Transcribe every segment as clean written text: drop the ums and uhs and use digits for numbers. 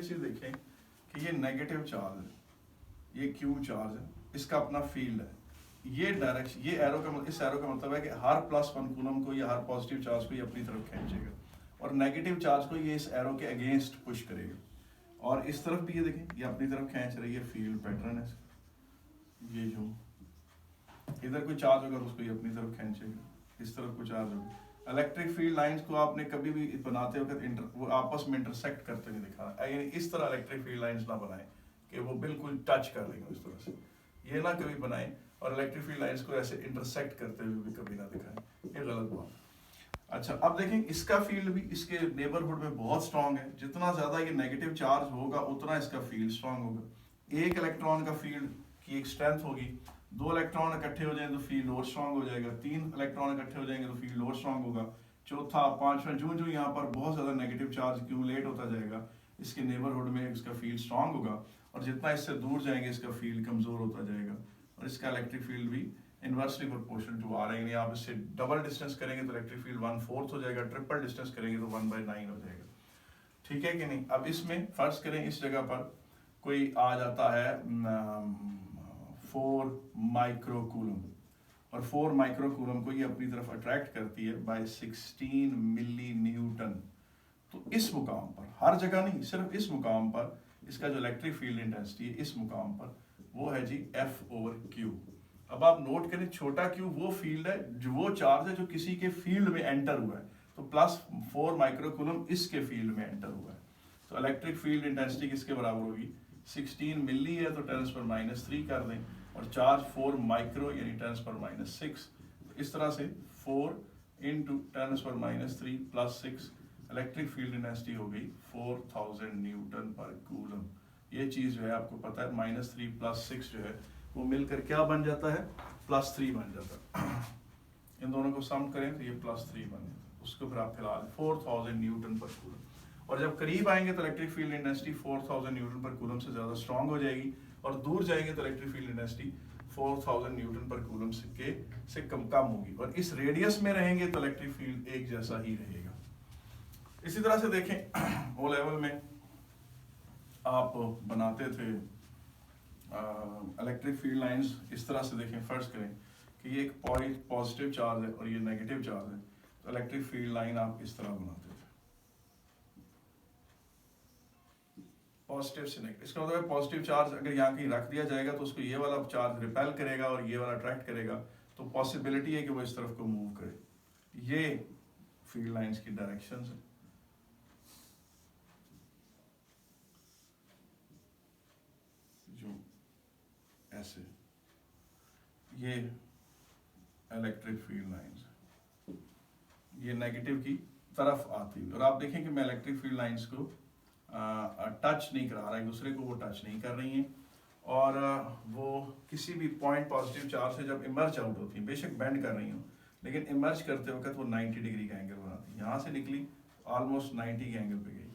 एक चीज देखें कि ये नेगेटिव चार्ज है, ये क्यू चार्ज है, इसका अपना फील्ड है, ये डायरेक्शन, ये एरो का इस एरो का मतलब है कि हर +1 कूलम को या हर पॉजिटिव चार्ज को ये अपनी तरफ खींचेगा और नेगेटिव चार्ज को ये इस एरो के अगेंस्ट पुश करेगा। और इस तरफ भी ये देखें, ये अपनी तरफ खींच रही है, फील्ड पैटर्न है। ये जो इधर कोई चार्ज होगा तो उसको ये अपनी तरफ खींचेगा, इस तरफ कोई चार्ज होगा। इलेक्ट्रिक फील्ड लाइंस को आपने कभी भी बनाते वक्त वो आपस में इंटरसेक्ट करते हुए दिखा, यानी इस तरह इलेक्ट्रिक फील्ड लाइंस ना बनाएं कि वो बिल्कुल टच कर रही हो, इस तरह से ये ना कभी बनाएं, और इलेक्ट्रिक फील्ड लाइंस को ऐसे इंटरसेक्ट करते हुए भी कभी ना दिखाएं, ये गलत बात। अच्छा, अब देखें इसका फील्ड भी इसके नेबरहुड में बहुत स्ट्रांग है। जितना ज्यादा ये नेगेटिव चार्ज होगा उतना इसका फील्ड स्ट्रांग होगा। एक इलेक्ट्रॉन का फील्ड की एक स्ट्रेंथ होगी, 2 इलेक्ट्रॉन इकट्ठे हो जाए तो फील्ड और स्ट्रांग हो जाएगा, 3 इलेक्ट्रॉन इकट्ठे हो जाएंगे तो फील्ड और स्ट्रांग होगा, चौथा, पांचवा, जो यहाँ पर बहुत ज्यादा नेगेटिव चार्ज एक्यूमुलेट होता जाएगा इसके नेबरहुड में इसका फील्ड स्ट्रांग होगा, और जितना इससे दूर जाएंगे इसका फील्ड कमजोर होता जाएगा, और इसका इलेक्ट्रिक फील्ड भी इनवर्सली प्रोपोर्शनल टू आ रहे हैं। आप इससे डबल डिस्टेंस करेंगे तो इलेक्ट्रिक फील्ड 1/4 हो जाएगा, ट्रिपल डिस्टेंस करेंगे तो 1/9 हो जाएगा। ठीक है कि नहीं? अब इसमें फर्ज करें इस जगह पर कोई आ जाता है 4 माइक्रोकूलम, और 4 माइक्रोकूलम को ये अपनी तरफ अट्रैक्ट करती है बाय 16 मिली न्यूटन। तो इस मुकाम पर, हर जगह नहीं, सिर्फ इस मुकाम पर इसका जो इलेक्ट्रिक फील्ड इंटेंसिटी है इस मुकाम पर वो है जी F/Q। अब आप नोट करें, छोटा q वो फील्ड है, जो वो चार्ज है जो किसी के फील्ड में एंटर हुआ है, तो +4 माइक्रोकूलम इसके फील्ड में एंटर हुआ है। तो इलेक्ट्रिक फील्ड इंटेंसिटी किसके बराबर होगी? 16 मिली है तो 10⁻³ कर दें, और चार्ज 4 माइक्रो यानी 10⁻6। तो इस तरह से 4 × 10⁻³ + 6 इलेक्ट्रिक फील्ड इंटेंसिटी हो गई 4000 न्यूटन पर कूलम। ये चीज जो है आपको पता है, -3 + 6 जो है वो मिलकर क्या बन जाता है? +3 बन जाता है। इन दोनों को सम करें तो ये +3 बन जाता है। उसको फिर आप फिलहाल 4000 न्यूटन पर कूलम, और जब करीब आएंगे तो इलेक्ट्रिक फील्ड इंटेंसिटी 4000 न्यूटन पर कूलम से ज्यादा स्ट्रांग हो जाएगी, और दूर जाएंगे तो इलेक्ट्रिक फील्ड इंटेंसिटी 4000 न्यूटन पर कूलम से कम होगी, और इस रेडियस में रहेंगे तो इलेक्ट्रिक फील्ड एक जैसा ही रहेगा। इसी तरह से देखें ओ लेवल में आप बनाते थे इलेक्ट्रिक फील्ड लाइंस इस तरह से। देखें, फर्ज करें कि ये एक पॉजिटिव चार्ज है और ये नेगेटिव चार्ज है, तो इलेक्ट्रिक फील्ड लाइन आप इस तरह बनाते थे, पॉजिटिव से नेगेटिव। इसका मतलब पॉजिटिव चार्ज अगर यहाँ कहीं रख दिया जाएगा तो उसको ये वाला चार्ज रिपेल करेगा और ये वाला अट्रैक्ट करेगा, तो पॉसिबिलिटी है कि वो इस तरफ को मूव करे। ये फील्ड लाइंस की डायरेक्शंस है। जो ऐसे ये इलेक्ट्रिक फील्ड लाइंस ये नेगेटिव की तरफ आती है, और आप देखें कि मैं इलेक्ट्रिक फील्ड लाइंस को टच नहीं करा रहा, एक दूसरे को वो टच नहीं कर रही हैं, और वो किसी भी पॉइंट पॉजिटिव चार्ज से जब इमर्ज आउट होती हैं, बेशक बेंड कर रही हो, लेकिन इमर्ज करते वक्त वो 90 डिग्री का एंगल बनाती है। यहाँ से निकली ऑलमोस्ट 90 के एंगल पे गई,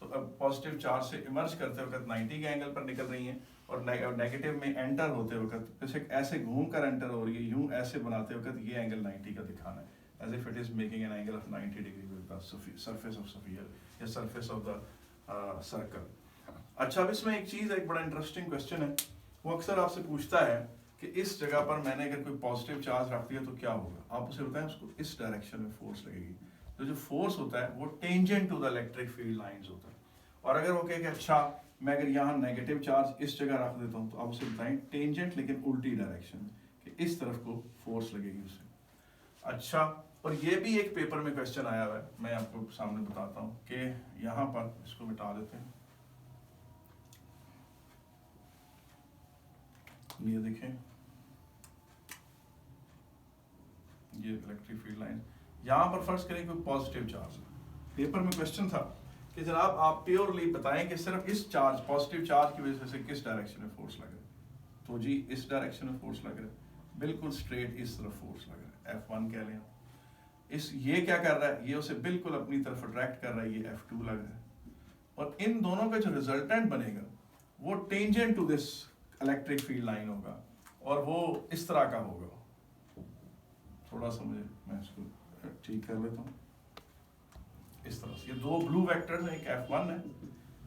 तो अब पॉजिटिव चार्ज से इमर्ज करते वक्त 90 के एंगल पर निकल रही हैं, और नेगेटिव में एंटर होते वक्त जैसे ऐसे घूम कर एंटर हो रही है, यूं ऐसे बनाते वक्त ये एंगल 90 का दिखाना है, as if it is making an angle of 90 degree with the surface of sphere या सरफेस ऑफ द सर्कल। अच्छा, अब इसमें एक चीज, एक बड़ा इंटरेस्टिंग क्वेश्चन है, वो अक्सर आपसे पूछता है कि इस जगह पर मैंने अगर कोई पॉजिटिव चार्ज रख दिया तो क्या होगा। आप उसे बताएं, उसको इस डायरेक्शन में फोर्स लगेगी, तो जो फोर्स होता है वो tangent to the electric field lines होता है। और अगर वो कहे कि अच्छा मैं अगर यहाँ नेगेटिव चार्ज इस जगह रख देता हूँ, तो आप उसे बताएं टेंजेंट लेकिन उल्टी डायरेक्शन में, कि इस तरफ को फोर्स लगेगी उसे। अच्छा, और ये भी एक पेपर में क्वेश्चन आया हुआ है, मैं आपको सामने बताता हूँ कि यहाँ पर इसको मिटा देते हैं। ये देखें, ये इलेक्ट्रिक फील्ड लाइन, यहाँ पर फर्स्ट करें कोई पॉजिटिव चार्ज। पेपर में क्वेश्चन था कि जनाब आप प्योरली बताएं कि सिर्फ इस चार्ज, पॉजिटिव चार्ज की वजह से किस डायरेक्शन में फोर्स लग रहा है। तो जी इस डायरेक्शन में फोर्स लग रहा है, बिल्कुल स्ट्रेट इस तरफ फोर्स लग रहा है, F1 कह लें। इस ये क्या कर रहा है, ये उसे बिल्कुल अपनी तरफ अट्रैक्ट कर रहा है, ये F2 लग रहा है, और इन दोनों का जो रिजल्टेंट बनेगा वो tangent to this electric field line होगा, और वो इस तरह का होगा। थोड़ा सा मैं इसको ठीक कर लेता हूँ इस तरह से। ये दो ब्लू वेक्टर्स हैं, एक F1 है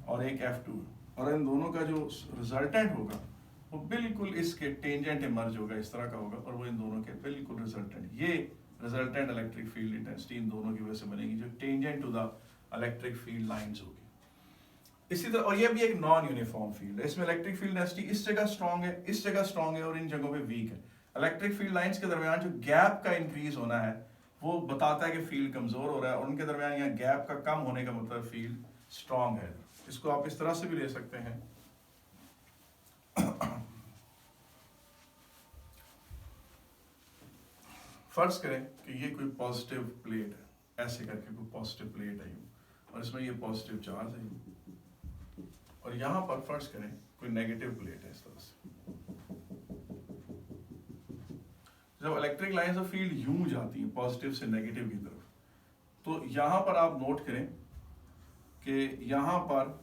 और एक F2, और इन दोनों का जो रिजल्टेंट होगा वो बिल्कुल इसके टेंजेंट इमर्ज होगा, इस तरह का होगा, और वो इन दोनों के बिल्कुल रिजल्टेंट, ये रिजल्टेंट इलेक्ट्रिक फील्ड इंटेंसिटी इन दोनों की वजह से बनेगी, जो tangent to the electric field lines होगी। इसी तरह, और ये भी एक नॉन यूनिफॉर्म फील्ड है, इसमें इलेक्ट्रिक फील्ड डेंसिटी इस जगह स्ट्रॉन्ग है, इस जगह स्ट्रॉन्ग है, और इन जगहों पे वीक है। इलेक्ट्रिक फील्ड लाइंस के दरमियान जो गैप का इंक्रीज होना है वो बताता है कि फील्ड कमजोर हो रहा है, और उनके दरमियान यहाँ गैप का कम होने का मतलब फील्ड स्ट्रॉन्ग है। इसको आप इस तरह से भी ले सकते हैं। फर्ज करें कि ये कोई पॉजिटिव प्लेट है, ऐसे करके कोई पॉजिटिव प्लेट है यूं, और इसमें ये पॉजिटिव चार्ज है यूं, और यहां पर फर्ज करें कोई नेगेटिव प्लेट है इस तरह से। जब इलेक्ट्रिक लाइंस ऑफ फील्ड यूं जाती हैं पॉजिटिव से नेगेटिव की तरफ, तो यहां पर आप नोट करें कि यहां पर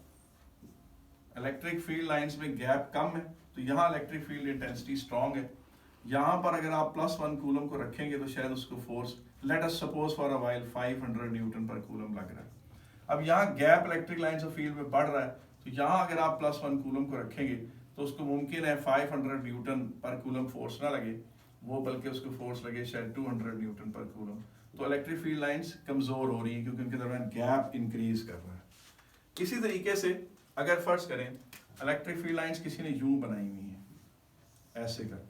इलेक्ट्रिक फील्ड लाइंस में गैप कम है, तो यहां इलेक्ट्रिक फील्ड इंटेंसिटी स्ट्रॉन्ग है। यहां पर अगर आप +1 कूलम को रखेंगे तो शायद उसको force, let us suppose for a while 500 Newton पर कूलम लग रहा है। अब यहाँ gap electric lines of field में बढ़ रहा है, तो यहाँ अगर आप +1 कूलम को रखेंगे तो उसको मुमकिन है 500 न्यूटन पर कूलम फोर्स ना लगे, वो बल्कि उसको फोर्स लगे शायद 200 न्यूटन पर कूलम। तो इलेक्ट्रिक फील्ड लाइंस कमजोर हो रही है क्योंकि उनके दरमियान गैप इंक्रीज कर रहा है। इसी तरीके से अगर फर्ज करें इलेक्ट्रिक फील्ड लाइंस किसी ने यूं बनाई हुई है ऐसे करके,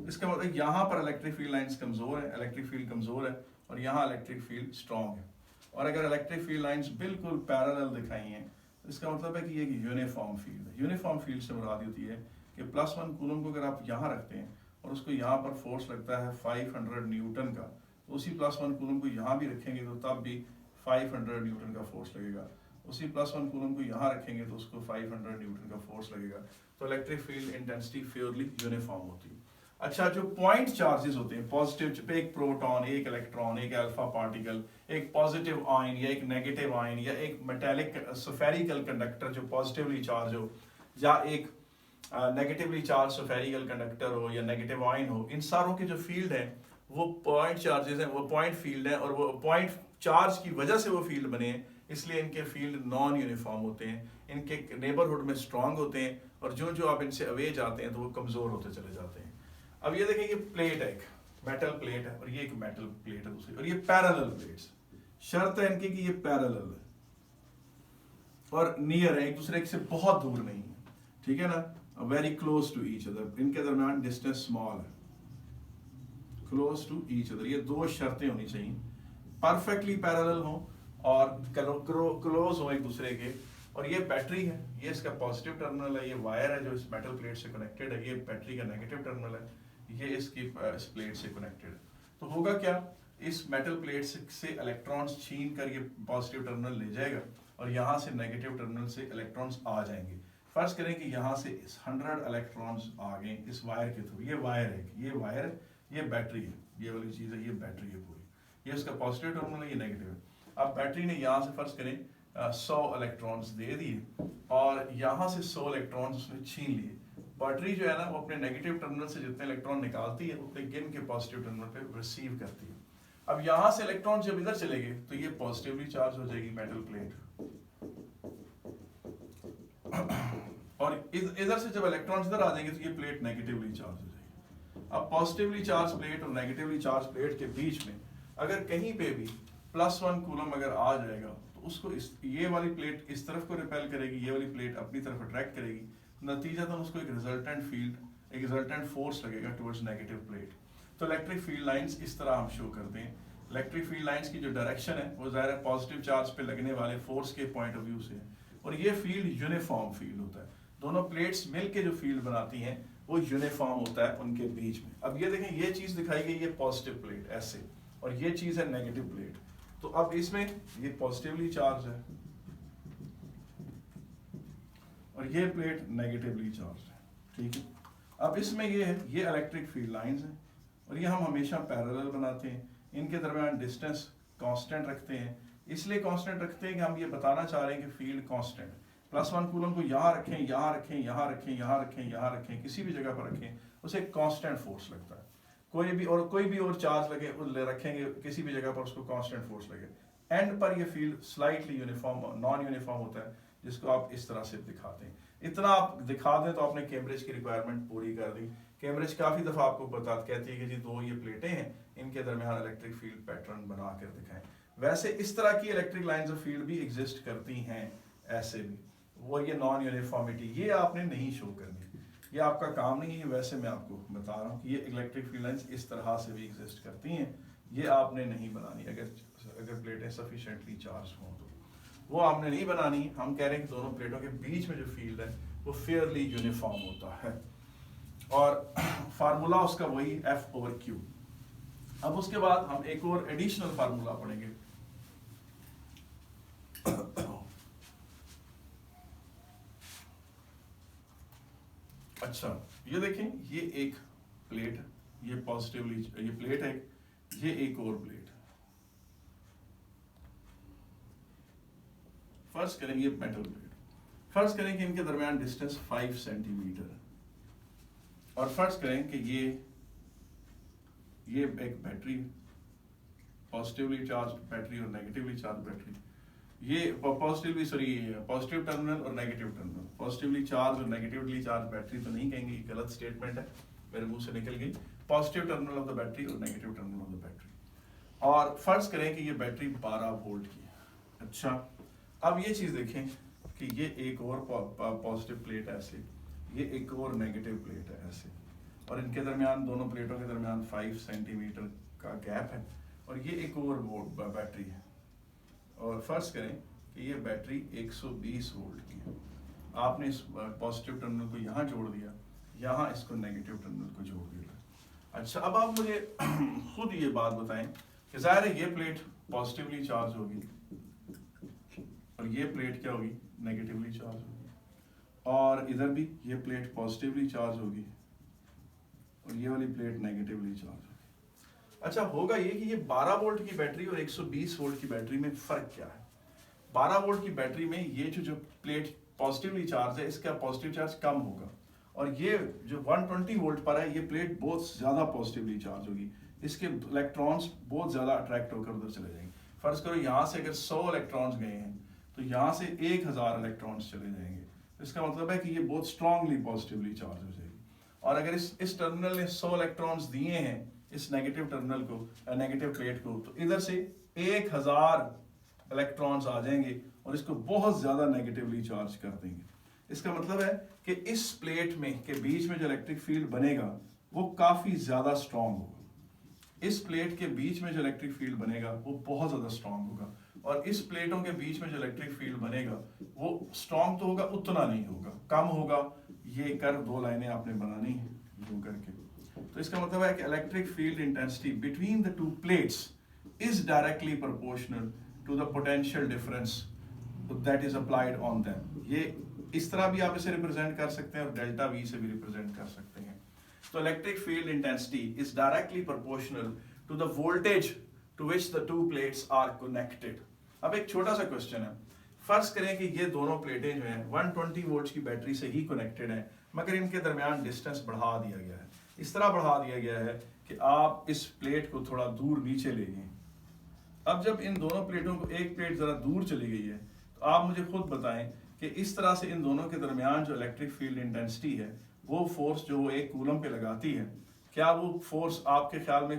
इसका मतलब यहाँ पर इलेक्ट्रिक फील्ड लाइंस कमजोर है, इलेक्ट्रिक फील्ड कमजोर है, और यहाँ इलेक्ट्रिक फील्ड स्ट्रॉन्ग है। और अगर इलेक्ट्रिक फील्ड लाइंस बिल्कुल पैरेलल दिखाई हैं, इसका मतलब है कि ये एक यूनिफॉर्म फील्ड है। यूनिफॉर्म फील्ड से मुराद होती है कि +1 कूलम को अगर आप यहाँ रखते हैं और उसको यहाँ पर फोर्स लगता है 500 न्यूटन का, तो उसी +1 कूलम को यहाँ भी रखेंगे तो तब भी 500 न्यूटन का फोर्स लगेगा। उसी +1 कूलम को यहाँ रखेंगे तो उसको 500 न्यूटन का फोर्स लगेगा। तो electric field intensity purely uniform होती है। अच्छा, जो पॉइंट चार्जेस होते हैं पॉजिटिव पे, एक प्रोटॉन, एक इलेक्ट्रॉन, एक अल्फा पार्टिकल, एक पॉजिटिव आयन या एक नेगेटिव आयन, या एक मेटेलिक स्फेरिकल कंडक्टर जो पॉजिटिवली चार्ज हो, या एक नेगेटिवली चार्ज स्फेरिकल कंडक्टर हो या नेगेटिव आयन हो, इन सारों के जो फील्ड है वो पॉइंट चार्जेस हैं, वो पॉइंट फील्ड है, और वो पॉइंट चार्ज की वजह से वो फील्ड बने हैं, इसलिए इनके फील्ड नॉन यूनिफॉर्म होते हैं, इनके नेबरहुड में स्ट्रांग होते हैं, और जो जो आप इनसे अवे जाते हैं तो वो कमजोर होते चले जाते हैं। अब ये देखें, ये प्लेट है, एक मेटल प्लेट है, और ये एक मेटल प्लेट है दूसरी, और ये पैरेलल प्लेट्स। शर्त है इनकी कि ये पैरेलल है और नियर है, एक दूसरे से बहुत दूर नहीं है, ठीक है ना, very close to each other, इनके दरमियान डिस्टेंस स्मॉल है, क्लोज टू ईच अदर। ये दो शर्तें होनी चाहिए, परफेक्टली पैरेलल हो और क्लोज हो एक दूसरे के। और ये बैटरी है, ये इसका पॉजिटिव टर्मिनल है, ये वायर है जो इस मेटल प्लेट से कनेक्टेड है, ये बैटरी का नेगेटिव टर्मिनल है, ये इसकी इस प्लेट से कनेक्टेड है। तो होगा क्या, इस मेटल प्लेट से इलेक्ट्रॉन्स छीन कर ये पॉजिटिव टर्मिनल ले जाएगा, और यहाँ से नेगेटिव टर्मिनल से इलेक्ट्रॉन्स आ जाएंगे। फर्ज करें कि यहाँ से 100 इलेक्ट्रॉन्स आ गए इस वायर के थ्रू, ये वायर है, ये वायर है, ये बैटरी है, ये वाली चीज़ है, ये बैटरी है पूरी, ये इसका पॉजिटिव टर्मिनल है, ये नेगेटिव है। अब बैटरी ने यहाँ से फर्ज करें 100 इलेक्ट्रॉन्स दे दिए, और यहाँ से 100 इलेक्ट्रॉन्स उसने छीन लिए। बैटरी जो है ना, वो अपने नेगेटिव टर्मिनल से जितने इलेक्ट्रॉन निकालती है उतने गिन के पॉजिटिव टर्मिनल पे रिसीव करती है। अब यहाँ से इलेक्ट्रॉन जब इधर चले गए तो ये पॉजिटिवली चार्ज हो जाएगी मेटल प्लेट, और इधर से जब इलेक्ट्रॉन्स इधर आ जाएंगे तो ये प्लेट नेगेटिवली चार्ज हो जाएगी। अब पॉजिटिवली चार्ज प्लेट और नेगेटिवली चार्ज प्लेट के बीच में अगर कहीं पे भी +1 कूलम अगर आ जाएगा तो उसको ये वाली प्लेट इस तरफ को रिपेल करेगी, ये वाली प्लेट अपनी तरफ अट्रैक्ट करेगी, नतीजतन उसको एक रिजल्टेंट फील्ड, एक रिजल्टेंट फोर्स लगेगा टुवर्ड्स नेगेटिव प्लेट। तो इलेक्ट्रिक फील्ड लाइंस इस तरह हम शो करते हैं। इलेक्ट्रिक फील्ड लाइंस की जो डायरेक्शन है वो ज़ाहिर है पॉजिटिव चार्ज पे लगने वाले फोर्स के पॉइंट ऑफ व्यू से है, और ये फील्ड यूनिफॉर्म फील्ड होता है। दोनों प्लेट्स मिलके जो फील्ड बनाती हैं वो यूनिफॉर्म होता है उनके बीच में। अब ये देखें, ये चीज़ दिखाई गई, ये पॉजिटिव प्लेट ऐसे, और ये चीज़ है नेगेटिव प्लेट। तो अब इसमें ये पॉजिटिवली चार्ज है और ये प्लेट नेगेटिवली चार्ज है, ठीक है। अब इसमें ये है, ये इलेक्ट्रिक फील्ड लाइंस हैं, और ये हम हमेशा पैरेलल बनाते हैं, इनके दरमियान डिस्टेंस कांस्टेंट रखते हैं। इसलिए कांस्टेंट रखते हैं कि हम ये बताना चाह रहे हैं कि फील्ड कांस्टेंट। +1 कूलम को यहाँ रखें, यहाँ रखें, यहाँ रखें, यहाँ रखें, यहाँ रखें, किसी भी जगह पर रखें, उसे कांस्टेंट फोर्स लगता है। कोई भी और चार्ज लगे रखेंगे किसी भी जगह पर, उसको कांस्टेंट फोर्स लगे। एंड पर ये field slightly uniform non uniform होता है, जिसको आप इस तरह से दिखाते हैं। इतना आप दिखा दें तो आपने कैम्ब्रिज की रिक्वायरमेंट पूरी कर दी। कैम्ब्रिज काफ़ी दफ़ा आपको कहती है कि जी दो ये प्लेटें हैं, इनके दरमियान इलेक्ट्रिक फील्ड पैटर्न बना कर दिखाएं। वैसे इस तरह की इलेक्ट्रिक लाइंस ऑफ फील्ड भी एग्जिस्ट करती हैं, ऐसे भी वो ये नॉन यूनिफॉर्मिटी ये आपने नहीं शो करनी, ये आपका काम नहीं है। वैसे मैं आपको बता रहा हूँ कि ये इलेक्ट्रिक फील्ड लाइंस इस तरह से भी एग्जिस्ट करती हैं, ये आपने नहीं बनानी। अगर प्लेटें सफिशेंटली चार्ज हों तो वो आपने नहीं बनानी। हम कह रहे हैं कि दोनों प्लेटों के बीच में जो फील्ड है वो फेयरली यूनिफॉर्म होता है, और फार्मूला उसका वही F/Q। अब उसके बाद हम एक और एडिशनल फार्मूला पढ़ेंगे। अच्छा, ये देखें, ये एक प्लेट, ये पॉजिटिवली ये प्लेट है, ये एक और प्लेट। फर्ज करें ये मेटल प्लेट, फर्ज करें कि इनके दरमियान डिस्टेंस 5 सेंटीमीटर, और फर्ज करें कि ये एक बैटरी, पॉजिटिवली चार्ज बैटरी और नेगेटिवली चार्ज बैटरी, ये पॉजिटिव टर्मिनल और नेगेटिव टर्मिनल, पॉजिटिवली चार्ज और नेगेटिवली चार्ज बैटरी तो नहीं कहेंगे, गलत स्टेटमेंट है, मेरे मुंह से निकल गई। Positive terminal of the battery और negative terminal of the battery, और फर्ज करें कि ये बैटरी 12 वोल्ट की है। अच्छा, अब ये चीज देखें कि ये एक और पॉजिटिव प्लेट है ऐसे, ये एक और नेगेटिव प्लेट है ऐसे, और इनके दरमियान, दोनों प्लेटों के दरमियान 5 सेंटीमीटर का गैप है, और ये एक और बैटरी है, और फर्ज करें कि ये बैटरी 120 वोल्ट की है। आपने इस पॉजिटिव टर्मिनल को यहाँ जोड़ दिया, यहाँ इसको नेगेटिव टर्मिनल को जोड़ दिया। अच्छा, अब आप मुझे खुद ये बात बताएं कि ज़ाहिर है ये प्लेट पॉजिटिवली चार्ज होगी और ये प्लेट क्या होगी, नेगेटिवली चार्ज होगी, और इधर भी ये प्लेट पॉजिटिवली चार्ज होगी और ये वाली प्लेट नेगेटिवली चार्ज होगी। अच्छा, होगा ये कि ये 12 वोल्ट की बैटरी और 120 वोल्ट की बैटरी में फ़र्क क्या है? 12 वोल्ट की बैटरी में ये जो प्लेट पॉजिटिवली चार्ज है, इसका पॉजिटिव चार्ज कम होगा, और ये जो 120 वोल्ट पर है, ये प्लेट बहुत ज़्यादा पॉजिटिवली चार्ज होगी, इसके इलेक्ट्रॉन्स बहुत ज़्यादा अट्रैक्ट होकर उधर चले जाएंगे। फ़र्ज़ करो यहाँ से अगर 100 इलेक्ट्रॉन्स गए हैं तो यहाँ से 1000 इलेक्ट्रॉन्स चले जाएंगे, तो इसका मतलब है कि ये बहुत स्ट्रांगली पॉजिटिवली चार्ज हो जाएगी। और अगर इस टर्मिनल ने 100 इलेक्ट्रॉन्स दिए हैं इस नेगेटिव टर्मिनल को, नेगेटिव प्लेट को, तो इधर से 1000 इलेक्ट्रॉन्स आ जाएंगे और इसको बहुत ज़्यादा नेगेटिवली चार्ज कर देंगे। इसका मतलब है कि इस प्लेट में के बीच में जो इलेक्ट्रिक फील्ड बनेगा वो काफ़ी ज़्यादा स्ट्रांग होगा। इस प्लेट के बीच में जो इलेक्ट्रिक फील्ड बनेगा वो बहुत ज़्यादा स्ट्रांग होगा, और इस प्लेटों के बीच में जो इलेक्ट्रिक फील्ड बनेगा वो स्ट्रांग तो होगा, उतना नहीं होगा, कम होगा। ये कर 2 लाइनें आपने बनानी है यूं करके, तो इसका मतलब है कि electric field intensity between the 2 plates is directly proportional to the potential difference that is applied on them. ये इस तरह भी आप इसे रिप्रेजेंट कर सकते हैं और डेल्टा वी से भी रिप्रेजेंट कर सकते हैं। तो electric field intensity is directly proportional to the voltage to which the 2 plates are connected. अब एक छोटा सा क्वेश्चन है, फर्ज करें कि ये दोनों प्लेटें जो हैं 120 वोल्ट की बैटरी से ही कनेक्टेड हैं, मगर इनके दरमियान डिस्टेंस बढ़ा दिया गया है, इस तरह बढ़ा दिया गया है कि आप इस प्लेट को थोड़ा दूर नीचे ले गए। अब जब इन दोनों प्लेटों को, एक प्लेट ज़रा दूर चली गई है, तो आप मुझे खुद बताएं कि इस तरह से इन दोनों के दरमियान जो इलेक्ट्रिक फील्ड इंटेंसिटी है, वो फोर्स जो वो 1 कूलम पे लगाती है, क्या वो फोर्स आपके ख्याल में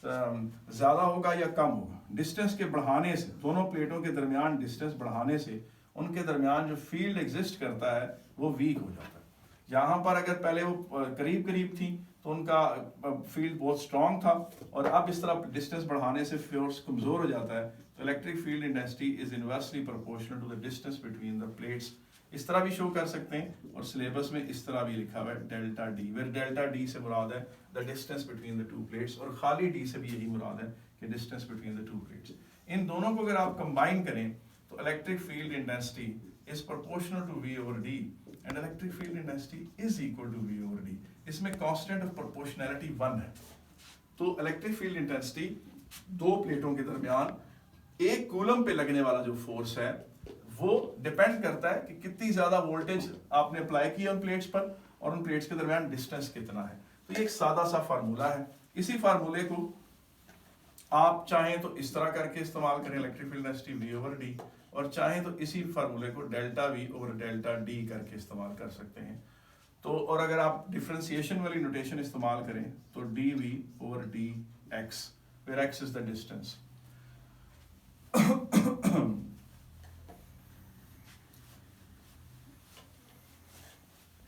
ज़्यादा होगा या कम होगा? डिस्टेंस के बढ़ाने से, दोनों प्लेटों के दरमियान डिस्टेंस बढ़ाने से उनके दरमियान जो फील्ड एग्जिस्ट करता है वो वीक हो जाता है। यहाँ पर अगर पहले वो करीब करीब थी तो उनका फील्ड बहुत स्ट्रांग था, और अब इस तरह डिस्टेंस बढ़ाने से फोर्स कमज़ोर हो जाता है। तो electric field intensity is inversely proportional to the distance between the plates. इस तरह भी शो कर सकते हैं, और सिलेबस में इस तरह भी लिखा हुआ है delta D, where delta D से मुराद है the distance between the 2 plates, और खाली डी से भी यही मुराद है कि डिस्टेंस बिटवीन द 2 प्लेट्स। इन दोनों को अगर आप कंबाइन करें तो electric field intensity is proportional to V over D, and electric field intensity is equal to V over D. इसमें कांस्टेंट ऑफ प्रोपोर्शनैलिटी 1 है। तो इलेक्ट्रिक फील्ड इंटेंसिटी 2 प्लेटों के दरमियान 1 कूलम पे लगने वाला जो फोर्स है वो डिपेंड करता है कि कितनी ज्यादा वोल्टेज आपने अप्लाई की उन प्लेट्स पर, और उन प्लेट्स के दरमियान डिस्टेंस कितना है। तो ये एक सादा सा फार्मूला है। इसी फार्मूले को आप चाहें तो इस तरह करके इस्तेमाल करें electric field density V over D, और चाहें तो इसी फार्मूले को delta V over delta D करके इस्तेमाल कर सकते हैं। तो और अगर आप डिफरेंशिएशन वाली नोटेशन इस्तेमाल करें तो dV over dx, where x is the distance।